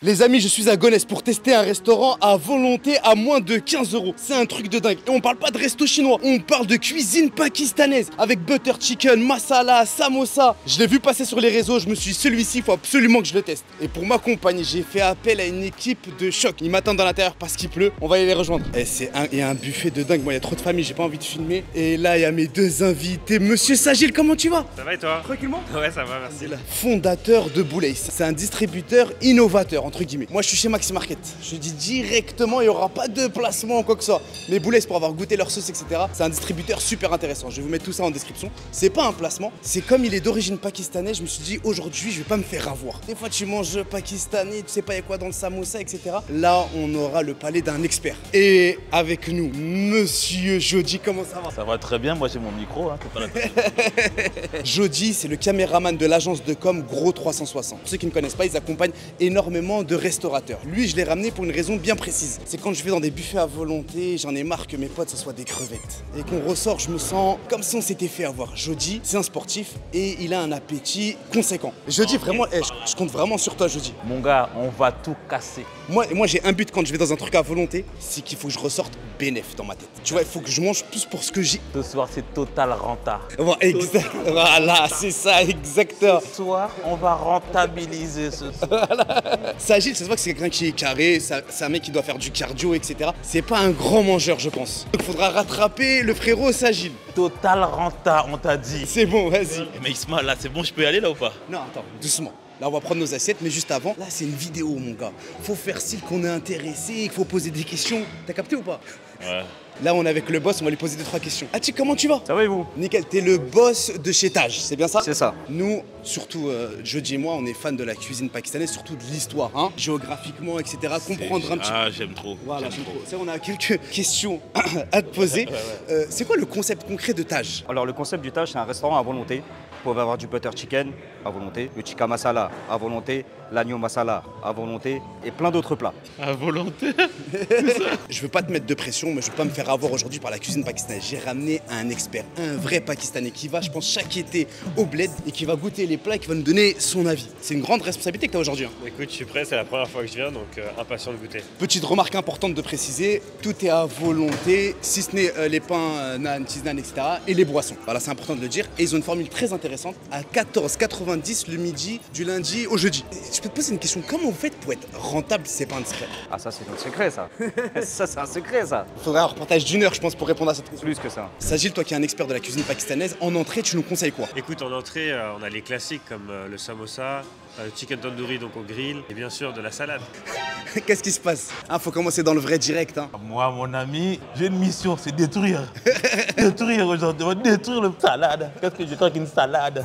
Les amis, je suis à Gonesse pour tester un restaurant à volonté à moins de 15 €. C'est un truc de dingue. Et on parle pas de resto chinois, on parle de cuisine pakistanaise avec butter chicken, masala, samosa. Je l'ai vu passer sur les réseaux, je me suis dit celui-ci, il faut absolument que je le teste. Et pour m'accompagner, j'ai fait appel à une équipe de choc. Ils m'attendent dans l'intérieur parce qu'il pleut, on va aller les rejoindre. Et il y a un buffet de dingue, moi il y a trop de famille, j'ai pas envie de filmer. Et là, il y a mes deux invités. Monsieur Sagil, comment tu vas? Ça va et toi? Tranquillement? Ouais, ça va, merci. Fondateur de Boulez. C'est un distributeur innovateur, entre guillemets. Moi, je suis chez Maxi Market. Je dis directement, il n'y aura pas de placement ou quoi que ce soit. Mais Boulez, pour avoir goûté leur sauce, etc., c'est un distributeur super intéressant. Je vais vous mettre tout ça en description. C'est pas un placement, c'est comme il est d'origine pakistanaise. Je me suis dit, aujourd'hui, je vais pas me faire avoir. Des fois, tu manges pakistanais, tu sais pas il y a quoi dans le samosa, etc. Là, on aura le palais d'un expert. Et avec nous, Monsieur Jody, comment ça va? Ça va très bien, moi j'ai mon micro. Hein, Jody, c'est le caméraman de l'agence de com Gros 360. Pour ceux qui ne connaissent pas, ils accompagnent énormément de restaurateurs. Lui, je l'ai ramené pour une raison bien précise. C'est quand je vais dans des buffets à volonté, j'en ai marre que mes potes, ce soit des crevettes. Et qu'on ressort, je me sens comme si on s'était fait avoir. Jody, c'est un sportif et il a un appétit conséquent. Jody, vraiment, je compte vraiment sur toi, Jody. Mon gars, on va tout casser. Moi j'ai un but quand je vais dans un truc à volonté, c'est qu'il faut que je ressorte bénéf dans ma tête. Tu vois, il faut que je mange plus pour ce que j'ai. Ce soir, c'est total renta. Voilà, c'est ça, exactement. Ce soir, on va rentabiliser ce soir. Sagil, ça se voit que c'est quelqu'un qui est carré, c'est un mec qui doit faire du cardio, etc. C'est pas un grand mangeur, je pense. Donc, il faudra rattraper le frérot Sagil. Total renta, on t'a dit. C'est bon, vas-y. Mais Isma, là, c'est bon, je peux y aller là ou pas? Non, attends, doucement. Là, on va prendre nos assiettes, mais juste avant, là, c'est une vidéo, mon gars. Faut faire style qu'on est intéressé, qu'il faut poser des questions. T'as capté ou pas? Ouais. Là, on est avec le boss, on va lui poser 2-3 questions. Ah, tu comment tu vas? Ça va et vous? Nickel, t'es le boss de chez Taj, c'est bien ça? C'est ça. Nous, surtout Jody et moi, on est fans de la cuisine pakistanaise, surtout de l'histoire, hein, géographiquement, etc. Comprendre un petit peu. Ah, j'aime trop. Voilà, j'aime trop. On a quelques questions à te poser. C'est quoi le concept concret de Taj? Alors le concept du Taj, c'est un restaurant à volonté. Vous pouvez avoir du butter chicken à volonté, le tikka masala à volonté, l'agneau masala à volonté et plein d'autres plats. À volonté. Je veux pas te mettre de pression, mais je veux pas me faire avoir aujourd'hui par la cuisine pakistanaise. J'ai ramené un expert, un vrai Pakistanais qui va, je pense, chaque été au bled et qui va goûter les plats et qui va nous donner son avis. C'est une grande responsabilité que tu as aujourd'hui. Hein. Écoute, je suis prêt, c'est la première fois que je viens, donc impatient de goûter. Petite remarque importante de préciser, tout est à volonté, si ce n'est les pains, naan, cheese naan, etc. et les boissons. Voilà, c'est important de le dire. Et ils ont une formule très intéressante à 14,90 le midi du lundi au jeudi. Je peux te poser une question, comment vous faites pour être rentable si c'est pas indiscret? Ah ça c'est notre secret ça. Ça c'est un secret ça. Il faudrait un reportage d'1 heure je pense pour répondre à cette question. Plus que ça. Sagil, toi qui es un expert de la cuisine pakistanaise, en entrée tu nous conseilles quoi? Écoute, en entrée, on a les classiques comme le samosa, le chicken tandoori donc au grill et bien sûr de la salade. Qu'est-ce qui se passe? Faut commencer dans le vrai direct. Hein. Moi, mon ami, j'ai une mission, c'est détruire. Détruire aujourd'hui, on va détruire le salade. Qu'est-ce que je crois qu'une salade?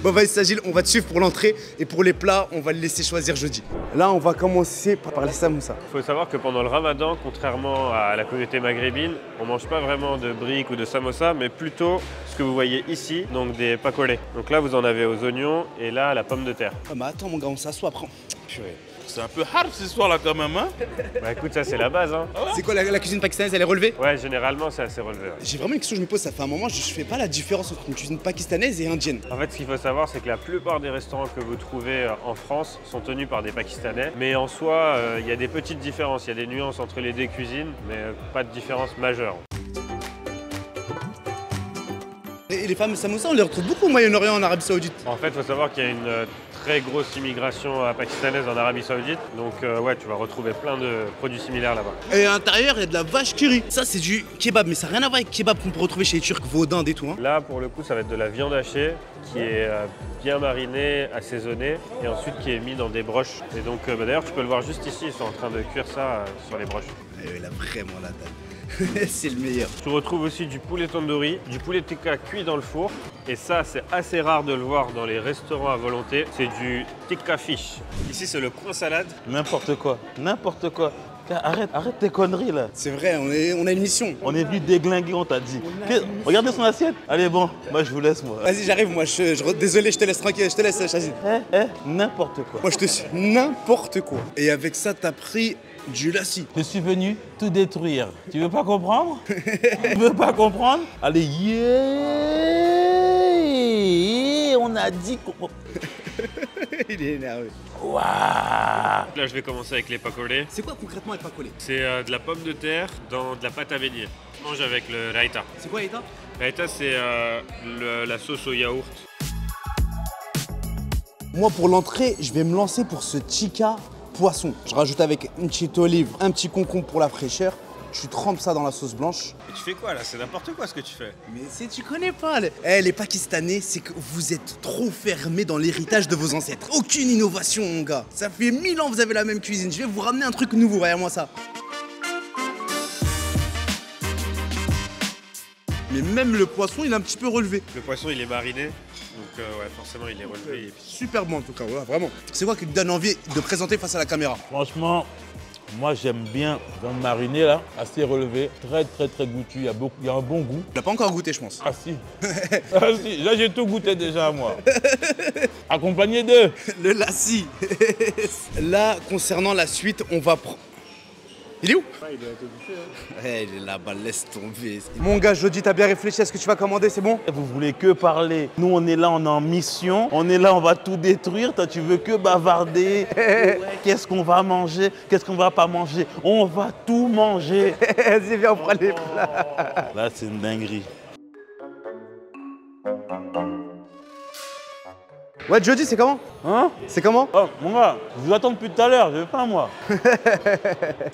Bon vas-y Sagil, on va te suivre pour l'entrée et pour les plats, on va le laisser choisir jeudi. Là, on va commencer par les samoussas. Il faut savoir que pendant le ramadan, contrairement à la communauté maghrébine, on mange pas vraiment de briques ou de samosa, mais plutôt ce que vous voyez ici, donc des pakolés. Donc là, vous en avez aux oignons et là, à la pomme de terre. Ah mais attends mon gars, on s'assoit après. Purée. C'est un peu hard ce soir là quand même, hein? Bah écoute, ça c'est la base, hein. C'est quoi la cuisine pakistanaise, elle est relevée? Ouais, généralement c'est assez relevé. Ouais. J'ai vraiment une question que je me pose, ça fait un moment, je fais pas la différence entre une cuisine pakistanaise et indienne. En fait, ce qu'il faut savoir, c'est que la plupart des restaurants que vous trouvez en France sont tenus par des Pakistanais. Mais en soi, il y a des petites différences, il y a des nuances entre les deux cuisines, mais pas de différence majeure. Et les fameux samoussas, on les retrouve beaucoup au Moyen-Orient, en Arabie Saoudite. En fait, il faut savoir qu'il y a une très grosse immigration pakistanaise en Arabie Saoudite. Donc ouais, tu vas retrouver plein de produits similaires là-bas. Et à l'intérieur, il y a de la vache qui rit. Ça, c'est du kebab, mais ça n'a rien à voir avec kebab qu'on peut retrouver chez les Turcs, veau d'Inde et tout. Hein. Là, pour le coup, ça va être de la viande hachée qui est bien marinée, assaisonnée et ensuite qui est mise dans des broches. Et donc, d'ailleurs, tu peux le voir juste ici, ils sont en train de cuire ça sur les broches. Il a vraiment la table. C'est le meilleur. Tu retrouves aussi du poulet tandoori, du poulet tikka cuit dans le four. Et ça, c'est assez rare de le voir dans les restaurants à volonté. C'est du tikka fish. Ici, c'est le coin salade. N'importe quoi, n'importe quoi. Arrête tes conneries là. C'est vrai, on a une mission. On est venu déglinguer, on t'a dit. Regardez son assiette. Allez bon, moi je vous laisse moi. Vas-y, j'arrive, moi. Désolé, je te laisse tranquille, je te laisse, Chazine. N'importe quoi. Moi, je te suis n'importe quoi. Et avec ça, t'as pris du lassi. Je suis venu tout détruire. Tu veux pas comprendre? Tu veux pas comprendre? Allez, yeah! On a dit qu'on... Il est énervé. Waouh! Là, je vais commencer avec les pakolés. C'est quoi concrètement les pakolés? C'est de la pomme de terre dans de la pâte à baigner. Je mange avec le raita. C'est quoi Aïta? Raita, c'est la sauce au yaourt. Moi pour l'entrée, je vais me lancer pour ce tikka poisson. Je rajoute avec une petite olive, un petit concombre pour la fraîcheur. Tu trempes ça dans la sauce blanche. Et tu fais quoi là? C'est n'importe quoi ce que tu fais. Mais tu connais pas. Les Pakistanais, c'est que vous êtes trop fermés dans l'héritage de vos ancêtres. Aucune innovation, mon gars. Ça fait 1000 ans que vous avez la même cuisine. Je vais vous ramener un truc nouveau, regarde-moi ça. Mais même le poisson, il est un petit peu relevé. Le poisson, il est mariné. Donc ouais, forcément, il est relevé. Et puis... Super bon en tout cas, ouais, vraiment. C'est quoi qui te donne envie de présenter face à la caméra? Franchement, moi j'aime bien dans le mariné là, assez relevé, très goûtu, il y a un bon goût. Tu l'as pas encore goûté, je pense. Ah si. Ah si, là j'ai tout goûté déjà moi. Accompagné de Le lassi. Là, concernant la suite, on va prendre... Il est où? il doit être bouffé. Il est là-bas, laisse tomber. Mon gars, Jody, t'as bien réfléchi à ce que tu vas commander, c'est bon? Vous voulez que parler. Nous on est là, on est en mission. On est là, on va tout détruire. Toi tu veux que bavarder. Ouais, qu'est-ce qu'on va manger? Qu'est-ce qu'on va pas manger? On va tout manger. Vas-y, viens, on prend les plats. Là c'est une dinguerie. Ouais, Jody, c'est comment? Hein? C'est comment? Oh mon gars, je vous attends depuis tout à l'heure, je veux pas moi.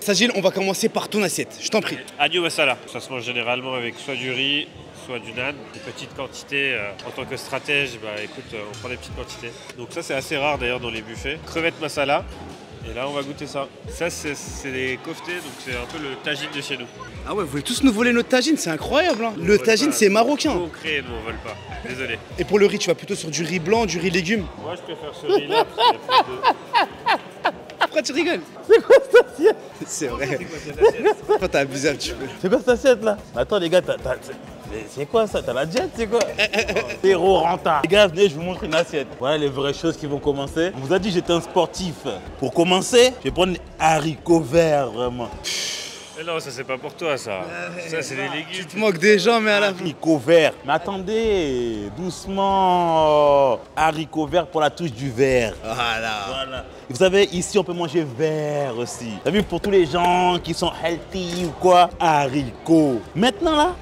Sagil, on va commencer par ton assiette, je t'en prie. Agneau masala. Ça se mange généralement avec soit du riz, soit du naan. Des petites quantités. En tant que stratège, bah écoute, on prend des petites quantités. Donc ça, c'est assez rare d'ailleurs dans les buffets. Crevettes masala. Et là, on va goûter ça. Ça, c'est des koftés, donc c'est un peu le tagine de chez nous. Ah ouais, vous voulez tous nous voler notre tagine, c'est incroyable. Hein. Le tagine, c'est marocain. Faut créer, nous, on vole pas. Désolé. Et pour le riz, tu vas plutôt sur du riz blanc, du riz légumes? Moi, je préfère ce riz-là, parce qu'il y a plus de... Pourquoi tu rigoles? C'est quoi cette assiette? C'est vrai. Toi, t'as abusé un petit peu. C'est quoi cette assiette là? Attends les gars, c'est quoi ça? T'as la jet, c'est quoi? Zéro renta. Les gars, venez, je vous montre une assiette. Voilà les vraies choses qui vont commencer. On vous a dit que j'étais un sportif. Pour commencer, je vais prendre les haricots verts, vraiment. Mais non, ça, c'est pas pour toi, ça. Ça, c'est des légumes. Tu te moques des gens, mais à la fin. Haricots verts. Mais attendez, doucement. Haricots verts pour la touche du vert. Voilà. Vous savez, ici, on peut manger vert aussi. T'as vu, pour tous les gens qui sont healthy ou quoi, haricots. Maintenant, là,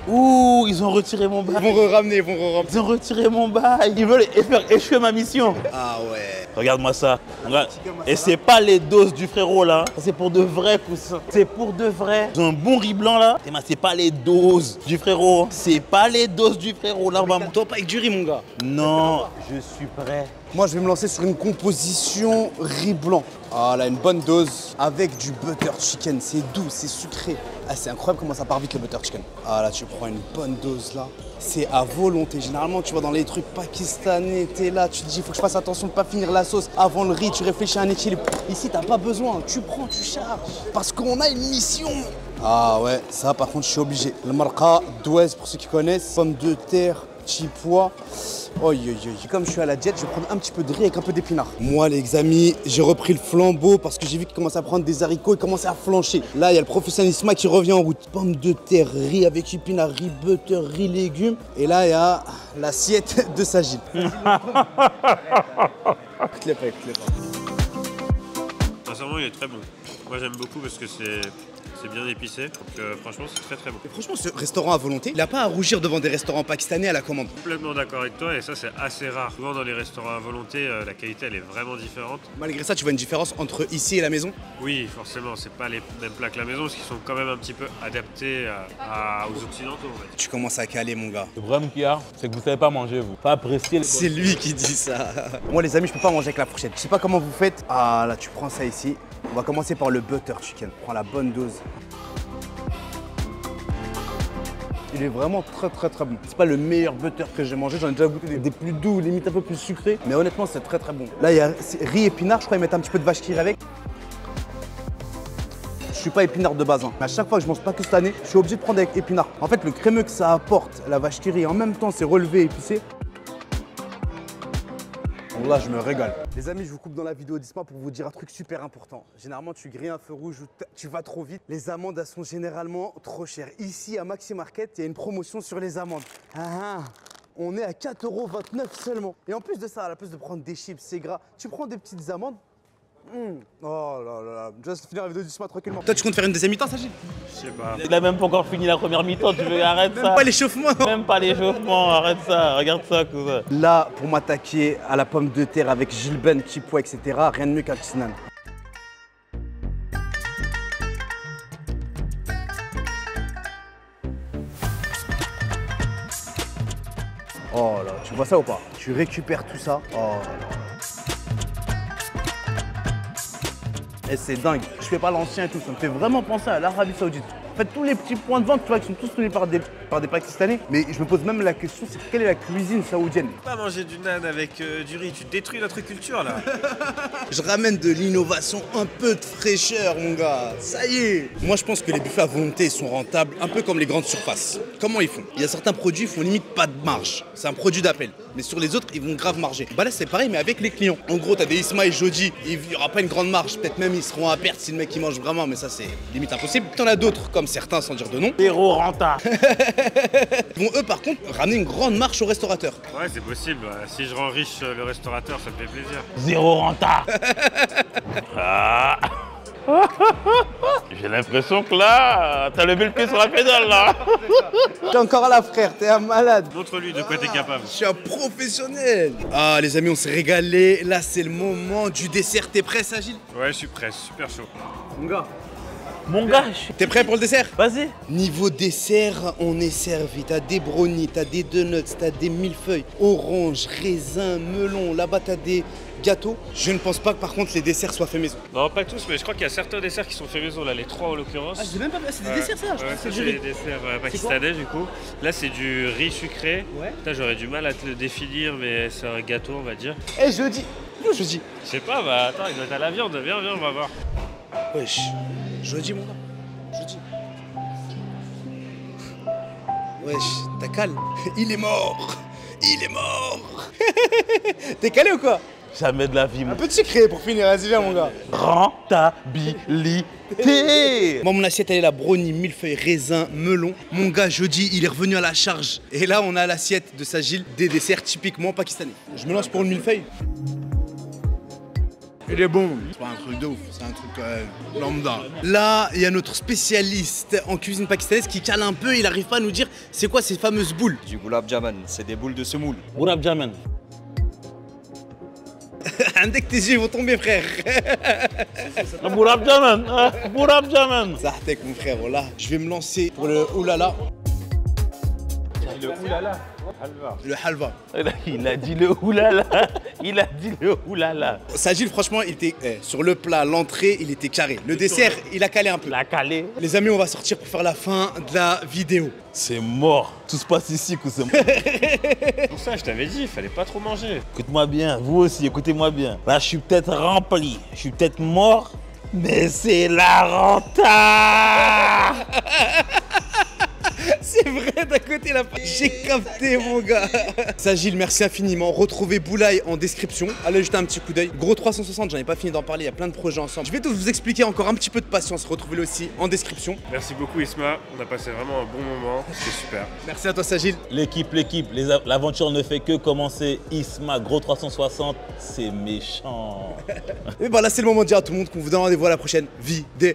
ouh, ils ont retiré mon bail. Ils vont ramener, Ils ont retiré mon bail. Ils veulent faire échouer ma mission. Ah ouais. Regarde-moi ça. Regarde. Et c'est pas les doses du frérot là. C'est pour de vrais coussins. C'est pour de vrai. Ils ont un bon riz blanc là. C'est pas les doses du frérot. C'est pas les doses du frérot là. Toi, pas avec du riz, mon gars. Non, je suis prêt. Moi, je vais me lancer sur une composition riz blanc. Ah là, une bonne dose avec du butter chicken. C'est doux, c'est sucré. Ah, c'est incroyable comment ça part vite le butter chicken. Ah là, tu prends une bonne dose là. C'est à volonté. Généralement, tu vois dans les trucs pakistanais, t'es là, tu te dis, faut que je fasse attention de pas finir la sauce avant le riz. Tu réfléchis à un équilibre. Ici, t'as pas besoin. Tu prends, tu charges. Parce qu'on a une mission. Ah ouais, ça par contre, je suis obligé. Le marqa douez, pour ceux qui connaissent, pommes de terre, petits pois. Comme je suis à la diète, je vais prendre un petit peu de riz avec un peu d'épinards. Moi, les amis, j'ai repris le flambeau parce que j'ai vu qu'il commençait à prendre des haricots, il commençait à flancher. Là, il y a le professionnel Isma qui revient en route. Pommes de terre, riz avec épinards, riz butter, riz légumes. Et là, il y a l'assiette de Sagil. Clé pas. Sincèrement, il est très bon. Moi, j'aime beaucoup parce que c'est bien épicé. Donc franchement, c'est très bon. Et franchement, ce restaurant à volonté, il n'a pas à rougir devant des restaurants pakistanais à la commande. Complètement d'accord avec toi et ça, c'est assez rare. Souvent, dans les restaurants à volonté, la qualité, elle est vraiment différente. Malgré ça, tu vois une différence entre ici et la maison? Oui, forcément, c'est pas les mêmes plats que la maison parce qu'ils sont quand même un petit peu adaptés aux occidentaux. En fait. Tu commences à caler, mon gars. Le problème qu'il y a, c'est que vous savez pas manger, vous. Pas apprécier les... C'est lui qui dit ça. Moi, les amis, je peux pas manger avec la fourchette. Je sais pas comment vous faites. Ah là, tu prends ça ici. On va commencer par le butter chicken. Prends la bonne dose. Il est vraiment très bon. C'est pas le meilleur butter que j'ai mangé, j'en ai déjà goûté des plus doux, limite un peu plus sucrés. Mais honnêtement, c'est très bon. Là, il y a riz épinard, je crois qu'ils mettent un petit peu de vache qui rit avec. Je suis pas épinard de base. Hein. Mais à chaque fois que je mange pakistanais, je suis obligé de prendre avec épinard. En fait, le crémeux que ça apporte, la vache qui rit, en même temps, c'est relevé et épicé. Donc là, je me régale. Les amis, je vous coupe dans la vidéo d'Isma pour vous dire un truc super important. Généralement, tu grilles un feu rouge ou tu vas trop vite. Les amandes, elles sont généralement trop chères. Ici, à Maxi Market, il y a une promotion sur les amandes. On est à 4,29 € seulement. Et en plus de ça, à la place de prendre des chips, c'est gras, tu prends des petites amandes. Oh là là, juste finir la vidéo du soir tranquillement. Toi, tu comptes faire une deuxième mi-temps, Sagil? Je sais pas. Il a même pas encore fini la première mi-temps, tu veux arrête ça. Même pas l'échauffement, non. Même pas l'échauffement, arrête ça, regarde ça, cousin. Là, pour m'attaquer à la pomme de terre avec Gilben, Chipo, etc., rien de mieux qu'un Kisnan. Oh là, tu vois ça ou pas? Tu récupères tout ça. Oh là. Et c'est dingue. Je fais pas l'ancien et tout, ça me fait vraiment penser à l'Arabie Saoudite. En fait, tous les petits points de vente, tu vois, qui sont tous tenus par des Pakistanais. Mais je me pose même la question, c'est quelle est la cuisine saoudienne? Pas manger du naan avec du riz, tu détruis notre culture là. Je ramène de l'innovation, un peu de fraîcheur, mon gars. Ça y est. Moi, je pense que les buffets à volonté sont rentables, un peu comme les grandes surfaces. Comment ils font? Il y a certains produits, ils font limite pas de marge. C'est un produit d'appel. Mais sur les autres, ils vont grave marger. Bah là, c'est pareil, mais avec les clients. En gros, t'as des Isma et Jody, il n'y aura pas une grande marge. Peut-être même ils seront à perte si le mec il mange vraiment, mais ça, c'est limite impossible. T'en as d'autres, comme certains, sans dire de nom. Zéro renta. Ils vont, eux, par contre, ramener une grande marge aux restaurateurs. Ouais, c'est possible. Si je rends riche le restaurateur, ça me fait plaisir. Zéro renta. Ah. J'ai l'impression que là, t'as levé le pied sur la pédale là. T'es encore là, frère, t'es un malade. Montre-lui de quoi t'es capable. Je suis un professionnel. Ah, les amis, on s'est régalé. Là, c'est le moment du dessert. T'es prêt, Sagil? Ouais, je suis prêt, super chaud. Mon gars. Mon gars, T'es prêt pour le dessert? vas-y. Niveau dessert, on est servi. T'as des brownies, t'as des donuts, t'as des millefeuilles, orange, raisin, melon. Là-bas, t'as des gâteaux. Je ne pense pas que par contre les desserts soient faits maison. Non, pas tous, mais je crois qu'il y a certains desserts qui sont faits maison, là, les 3 en l'occurrence. Ah, j'ai même pas vu. C'est des desserts, ça? Je Ouais, pense que ça, c'est c'est du des riz. desserts pakistanais du coup. Là, c'est du riz sucré. Ouais. Putain, j'aurais du mal à te le définir, mais c'est un gâteau, on va dire. Eh, jeudi. Jeudi. Je sais pas, bah attends, il doit être à la viande. Viens, on va voir. Wesh. Jeudi, mon gars. Jeudi. Wesh, t'as calme. Il est mort. Il est mort. T'es calé ou quoi? Jamais de la vie, Un mon peu de sucré pour finir. Vas-y, viens, mon gars. rentabilité. Moi, mon assiette, elle est la brownie, millefeuille, raisin, melon. Mon gars, jeudi, il est revenu à la charge. Et là, on a l'assiette de Sagil, des desserts typiquement pakistanais. Je me lance pour une millefeuille. Il est bon. C'est pas un truc de ouf, c'est un truc lambda. Là, il y a notre spécialiste en cuisine pakistanaise qui cale un peu. Il arrive pas à nous dire c'est quoi ces fameuses boules. Du gulab jaman, c'est des boules de semoule. Gulab jaman. Dès que tes yeux vont tomber, frère. Gulab jaman. Gulab jaman. Ça t'es mon frère, voilà. Je vais me lancer pour le oulala. Le oulala, halva. Le halva. Il a dit le oulala. Il a dit le oulala. Sagil, franchement, il était sur le plat, l'entrée, il était carré. Le dessert, il a calé un peu. La calé. Les amis, on va sortir pour faire la fin de la vidéo. C'est mort. Tout se passe ici, cousin. Pour ça, je t'avais dit, il fallait pas trop manger. Écoute-moi bien, vous aussi, écoutez-moi bien. Là, je suis peut-être rempli, je suis peut-être mort, mais c'est la renta. C'est vrai, d'un côté, là. J'ai capté, mon gars. Sagil, merci infiniment. Retrouvez Boulaye en description. Allez jeter un petit coup d'œil. Gros 360, j'en ai pas fini d'en parler. Il y a plein de projets ensemble. Je vais tous vous expliquer encore un petit peu de patience. Retrouvez-le aussi en description. Merci beaucoup, Isma. On a passé vraiment un bon moment. C'était super. Merci à toi, Sagil. L'équipe, l'aventure ne fait que commencer. Isma, gros 360, c'est méchant. Et bah là, c'est le moment de dire à tout le monde qu'on vous donne rendez-vous à la prochaine vidéo.